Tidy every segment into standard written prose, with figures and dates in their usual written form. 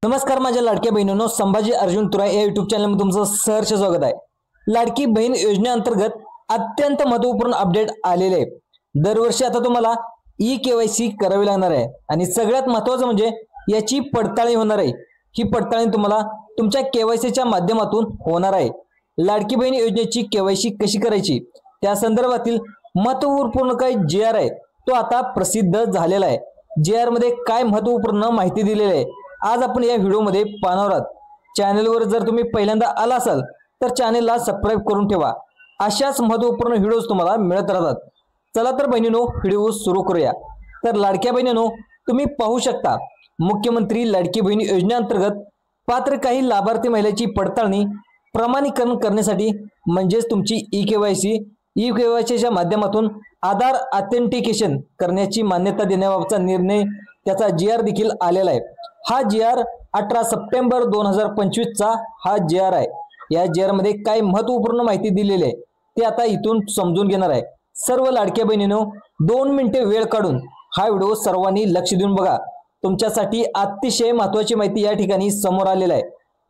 नमस्कार माझ्या लाडक्या बहिणींनो, संभाजी अर्जुन तुराई या युट्यूब चॅनलमध्ये तुमचं सहर्ष स्वागत आहे। लाडकी बहीण योजनेअंतर्गत अत्यंत महत्त्वपूर्ण अपडेट आलेले आहे। दरवर्षी आता तुम्हाला ई-केवायसी करावी लागणार आहे आणि सगळ्यात महत्त्वाचं म्हणजे याची पडताळणी होणार आहे। ही पडताळणी तुम्हाला तुमच्या केवायसीच्या माध्यमातून होणार आहे। लाडकी बहीण योजनेची केवायसी कशी करायची त्या संदर्भातील महत्त्वपूर्ण काही जी-आर आहे तो आता प्रसिद्ध झालेला आहे। जी-आर मध्ये काय महत्त्वपूर्ण माहिती दिलेली आहे आज आपण या व्हिडिओमध्ये पाहणार आहोत। चॅनलवर जर तुम्ही पहिल्यांदा आला असाल तर चॅनलला सबस्क्राइब करून ठेवा। अशाच महत्त्वपूर्ण व्हिडिओज तुम्हाला मिळत राहतात। चला तर बहिणींनो व्हिडिओ सुरू करूया। तर लाडक्या बहिणींनो तुम्ही पाहू शकता मुख्यमंत्री लाडकी बहीण योजनेअंतर्गत पात्र काही लाभार्थी महिलांची पडताळणी प्रमाणीकरण करण्यासाठी म्हणजेच तुमची ई-केवायसीच्या माध्यमातून आधार ऑथेंटिकेशन करण्याची मान्यता देण्याबाबतचा निर्णय त्याचा जी-आर देखील आलेला आहे। हा जी-आर 18 सप्टेंबर 2025 चा हा जी-आर आहे। या जी-आर मध्ये काय महत्त्वपूर्ण माहिती दिलेली आहे ते आता इथून समजून घेणार आहे। सर्व लाडक्या बहिणींनो 2 मिनिटे वेळ काढून हा व्हिडिओ सर्वांनी लक्ष देऊन बघा। तुमच्यासाठी अतिशय महत्त्वाची माहिती या ठिकाणी समोर आलेला आहे।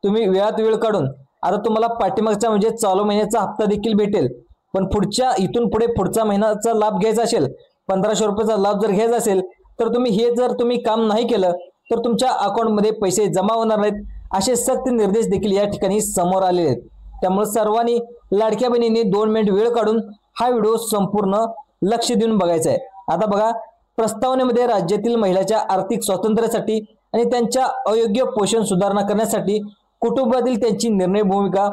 तुम्ही वेळात वेळ काढून आता तुम्हाला पाठीमागचा म्हणजे चालू महिन्याचा हप्ता देखील भेटेल, पण पुढच्या इथून पुढे पुढचा महिन्याचा लाभ घ्यायचा असेल 1500 रुपयाचा लाभ जर घ्यायचा असेल तर तुम्ही काम नाही केलं तर तुमच्या अकाउंट मध्ये पैसे जमा होणार नाहीत असे सक्त निर्देश देखील या ठिकाणी समोर आलेले आहेत। त्यामुळे सर्वांनी लाडक्या बहिणींनी 2 मिनिट वेळ काढून हा व्हिडिओ संपूर्ण लक्ष देऊन बघायचा आहे। आता बघा, प्रस्तावनेमध्ये राज्यातील महिलांच्या आर्थिक स्वातंत्र्यासाठी आणि त्यांच्या अयोग्य पोषण सुधारणा करण्यासाठी कुटुंबातील त्यांची निर्णय भूमिका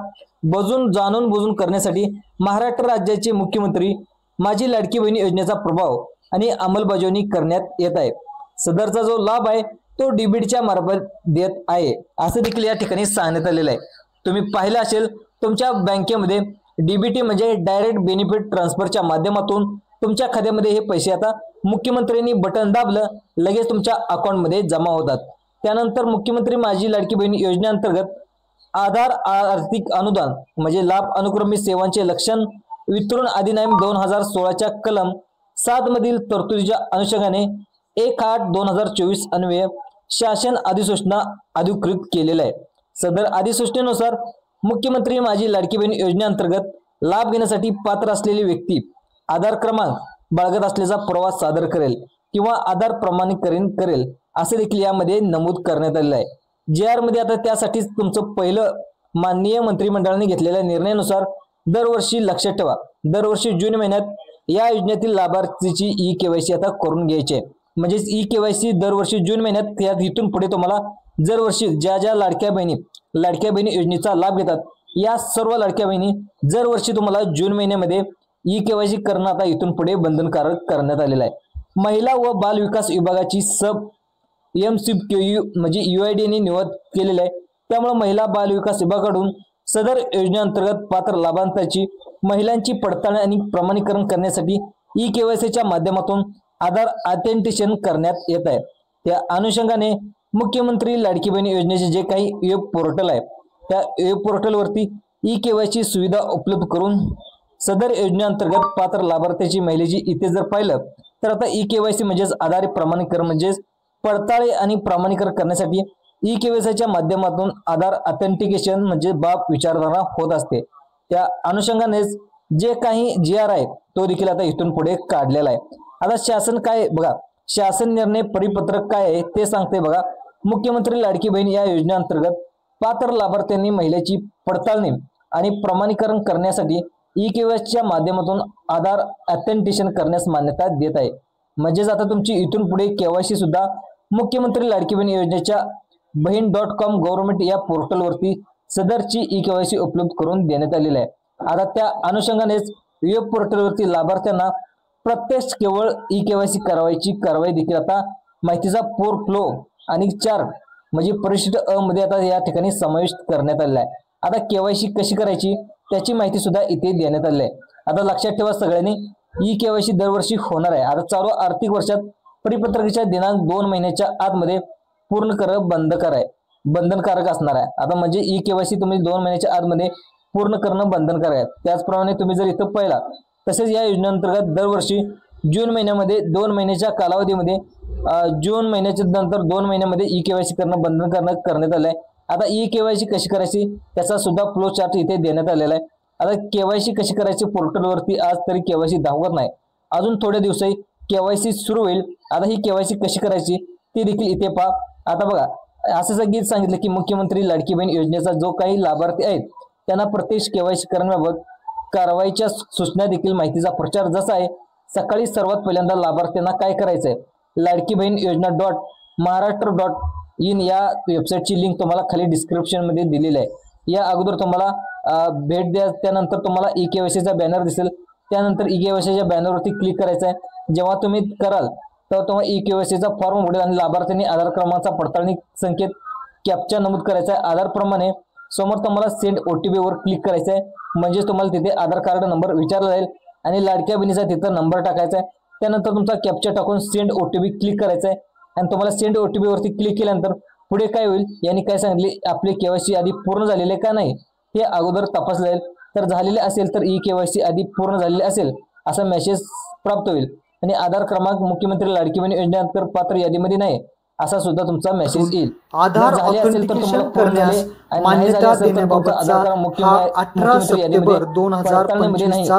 जाणून बुजून करण्यासाठी महाराष्ट्र राज्याचे मुख्यमंत्री माझी लाडकी बहीण योजनेचा प्रभाव आणि अंमलबजावणी करण्यात येत आहे। सदरचा जो लाभ आहे तो डीबीटीच्या मार्फत देत आहे असं देखील या ठिकाणी सांगण्यात आलेलं आहे। तुम्ही पाहिलं असेल तुमच्या बँकेमध्ये डीबीटी म्हणजे डायरेक्ट बेनिफिट ट्रान्सफरच्या माध्यमातून तुमच्या खात्यामध्ये हे पैसे आता मुख्यमंत्र्यांनी बटन दाबलं लगेच तुमच्या अकाउंट मध्ये जमा होतात। त्यानंतर मुख्यमंत्री माझी लाडकी बहीण योजनेअंतर्गत आधार आर्थिक अनुदान म्हणजे लाभ अनुक्रमित सेवांचे लक्षण वितरण अधिनियम 2016 च्या कलम 7 मधील तरतुदीच्या अनुषंगाने 1/8/2024 अन्वये शासन अधिसूचना अधिकृत केलेला आहे। सदर अधिसूचनेनुसार मुख्यमंत्री माझी लाडकी बहीण योजनेअंतर्गत लाभ घेण्यासाठी पात्र असलेली व्यक्ती आधार क्रमांक बाळगत असल्याचा पुरावा सादर करेल किंवा आधार प्रमाणीकरण करेल असे देखील यामध्ये नमूद करण्यात आलेले आहे। जी-आर मध्ये आता त्यासाठीच तुमचं पहिलं माननीय मंत्रिमंडळाने घेतलेल्या निर्णयानुसार दरवर्षी लक्षात ठेवा, दरवर्षी जून महिन्यात या योजनेतील लाभार्थीची ई-केवायसी आता करून घ्यायची आहे। म्हणजे ई-केवायसी दरवर्षी जून महिन्यात, त्यात इथून पुढे तुम्हाला दरवर्षी ज्या लाडक्या बहिणी योजनेचा लाभ घेतात या सर्व लाडक्या बहिणी दरवर्षी तुम्हाला जून महिन्यामध्ये ई-केवायसी करणं आता इथून पुढे बंधनकारक करण्यात आलेलं आहे। महिला व बाल विकास विभागाची सब एमसीक्यू म्हणजे यूआयडीने निवड केलेलं आहे। त्यामुळे महिला बाल विकास विभागाकडून सदर योजनेअंतर्गत पात्र लाभार्थ्यांची महिलांची पडताळणी आणि प्रमाणीकरण करण्यासाठी ई-केवायसीच्या माध्यमातून आधार ऑथेंटिकेशन करण्यात येत आहे। त्या अनुषंगाने मुख्यमंत्री लाडकी बहीण योजनेचे जे काही वेब पोर्टल आहे त्या वेब पोर्टलवरती ई-केवायसी सुविधा उपलब्ध करून सदर योजनेअंतर्गत पात्र लाभार्थ्याची महिलेची इथे जर पाहिलं तर आता ई-केवायसी म्हणजेच आधार प्रमाणीकरण म्हणजेच पडताळणी आणि प्रमाणीकरण करण्यासाठी ई-केवायसीच्या माध्यमातून आधार ऑथेंटिकेशन म्हणजे बाब विचारधारा होत असते। त्या अनुषंगानेच जे काही जी-आर आहे तो देखील आता इथून पुढे काढलेला आहे। आता शासन काय बघा, शासन निर्णय परिपत्रक काय आहे ते सांगते बघा। मुख्यमंत्री लाडकी बहीण या योजनेअंतर्गत पात्र लाभार्थ्यांनी महिलेची पडताळणी आणि प्रमाणीकरण करण्यासाठी ई-केवायसीच्या माध्यमातून आधार ऑथेंटिकेशन करण्यास मान्यता देत आहे। म्हणजेच आता तुमची इथून पुढे केवायसी सुद्धा मुख्यमंत्री लाडकी बहीण योजनेच्या बहीण.com गव्हर्नमेंट या पोर्टलवरती सदरची ई-केवायसी उपलब्ध करून देण्यात आलेली आहे। आता त्या अनुषंगानेच वेब पोर्टलवरती लाभार्थ्यांना प्रत्यक्ष केवळ ई-केवायसी कारवाई देखील आता माहितीचा फ्लो आणि 4 म्हणजे परिशिष्ट अ मध्ये आता या ठिकाणी समाविष्ट करण्यात आलेला आहे। आता केवायसी कशी करायची त्याची माहिती सुद्धा इथे देण्यात आली आहे। आता लक्षात ठेवा सगळ्यांनी ई-केवायसी दरवर्षी होणार आहे। आता चालू आर्थिक वर्षात परिपत्रकाच्या दिनांक 2 महिन्याच्या आतमध्ये पूर्ण करणं बंधनकारक असणार आहे। आता म्हणजे ई-केवायसी तुम्ही 2 महिन्याच्या आतमध्ये पूर्ण करणं बंधनकारक आहे। त्याचप्रमाणे तुम्ही जर इथं पाहिला तसेच या योजनेअंतर्गत दरवर्षी जून महिन्यामध्ये 2 महिन्याच्या कालावधीमध्ये जून महिन्याच्या नंतर 2 महिन्यामध्ये ई केवायसी करणं बंधन करण्यात आलंय। आता ई केवायसी कशी करायची त्याचा सुद्धा फ्लो चार्ट इथे देण्यात आलेला आहे। आता केवायसी कशी करायची पोर्टलवरती आज तरी केवायसी दाखवत नाही, अजून थोड्या दिवसांनी केवायसी सुरू होईल। आता ही केवायसी कशी करायची ती देखील इथे पहा। आता बघा असं सांगितलं की मुख्यमंत्री लाडकी बहीण योजनेचा जो काही लाभार्थी आहेत त्यांना प्रत्यक्ष केवायसी करण्याबाबत कारवाईच्या सूचना देखील माहितीचा प्रचार जसा आहे। सकाळी सर्वात पहिल्यांदा लाभार्थ्यांना काय करायचंय, लाडकी बहीण योजना .महाराष्ट्र.in या वेबसाईटची लिंक तुम्हाला खाली डिस्क्रिप्शन मध्ये दिलेली आहे। या अगोदर तुम्हाला भेट द्या, त्यानंतर तुम्हाला ई केवायसीचा बॅनर दिसेल, त्यानंतर ई केवायसीच्या बॅनरवरती क्लिक करायचं आहे। जेव्हा तुम्ही कराल तर तुम्हाला ई केवायसीचा फॉर्म उघडेल आणि लाभार्थ्यांनी आधार क्रमांकाचा पडताळणी संकेत कॅप्चा नमूद करायचा आहे। आधार प्रमाणे समोर तुम्हाला सेंड OTP वर क्लिक करायचं आहे, म्हणजे तुम्हाला तिथे आधार कार्ड नंबर विचारला जाईल आणि लाडक्या बहिणीचा तिथं नंबर टाकायचा आहे। त्यानंतर तुमचा कॅप्चा टाकून सेंड OTP क्लिक करायचा आहे आणि तुम्हाला सेंड OTP वरती क्लिक केल्यानंतर पुढे काय होईल यांनी काय सांगितले, आपली केवायसी आधी पूर्ण झालेले का नाही हे अगोदर तपासलं जाईल। तर झालेले असेल तर ई केवायसी आधी पूर्ण झालेले असेल असा मेसेज प्राप्त होईल आणि आधार क्रमांक मुख्यमंत्री लाडकी बहीण योजनेअंतर्गत पात्र यादीमध्ये नाही असा सुद्धा तुमचा मेसेज येईल। आधार ऑथेंटिकेशन करण्यास मान्यता देण्याबाबतचा हा 18 सप्टेंबर 2025 चा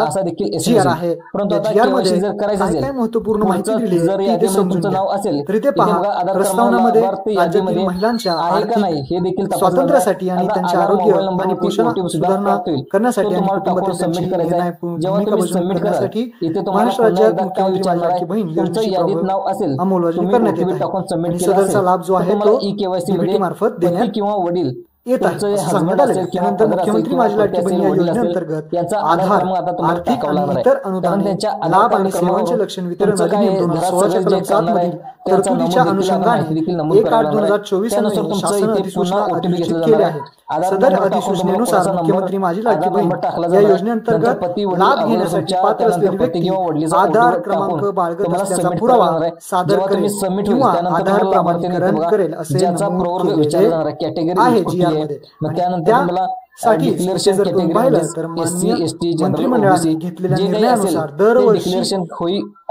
GR आहे। परंतु आता केवायसी जर करायचं असेल काय महत्त्वपूर्ण माहिती दिली जर यादीमध्ये तुमचं नाव असेल तर इथे पहा प्रस्तावनामध्ये राज्यातील महिलांच्या आर्थिक स्वातंत्र्यासाठी आणि त्यांच्या आरोग्य आणि पोषण सुधारणा करण्यासाठी आणि कुटुंबातील सबमिट करायचं जेव्हा तुम्ही सबमिट करण्यासाठी इथे महाराष्ट्र राज्यात मुख्यमंत्री लाडकी बहीण योजनेची यादीत नाव असेल अंमलबजावणी करण्यात येते टाकून सबमिट सदरचा लाभ जो आहे तो ई केवायसी मध्ये मार्फत देण्यात किंवा वडील येत आहे असं सांगण्यात आले। त्यानंतर मुख्यमंत्री माझी लाडकी बहीण या योजनेअंतर्गत आधार आर्थिक आणि इतर अनुदान लाभ आणि सेवांचे लक्षण वितरण अधिनियम 2016 च्या कलम 7 मधील तरतुदीच्या अनुषंगाने 1/8/2024 अनुसार शासन अधिसूचना घोषित केली आहे। सदर अधिसूचनेनुसार मुख्यमंत्री माझी लाडकी बहीण या योजनेअंतर्गत लाभ घेण्यासाठी पात्र असलेली व्यक्ती आधार क्रमांक बाळगत असल्याचा पुरावा सादर करेल किंवा आधार प्रमाणीकरण करेल असे नमूद केलेले आहे GR मध्ये। त्यानंतर साठी जर पाहिलं तर मंत्रिमंडळाने घेतलेल्या निर्णयानुसार दरवर्षी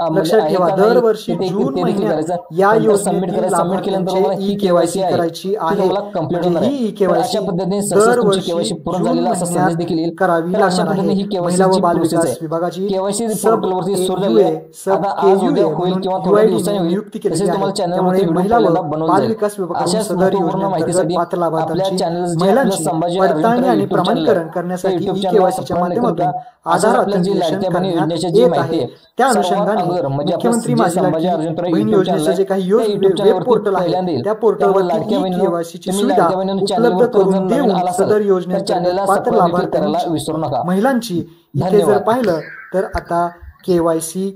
लक्षात ठेवा दरवर्षी जून महिन्यात या योजनेतील ई केवायसी करायची आहे। ही ई केवायसी दरवर्षी जून महिन्यात करावी लागणार आहे। महिला व बाल विकास विभागाची नियुक्ती केली आहे। त्यामुळे महिला व बाल विकास विभागाच्या सदर योजनेअंतर्गत पात्र लाभार्थ्यांची महिलांची पडताळणी आणि प्रमाणीकरण करण्यासाठी ई केवायसीच्या माध्यमातून आधार ऑथेंटिकेशन करण्यात येत आहे। त्या अनुषंगाने मुख्यमंत्री माझी लाडकी बहीण योजनेचे जे काही वेब पोर्टल आहे त्या पोर्टलवर ई केवायसीची सुविधा उपलब्ध करून देऊन सदर योजनेच्या पात्र लाभार्थ्यांची महिलांची इथे जर पाहिलं तर आता केवायसी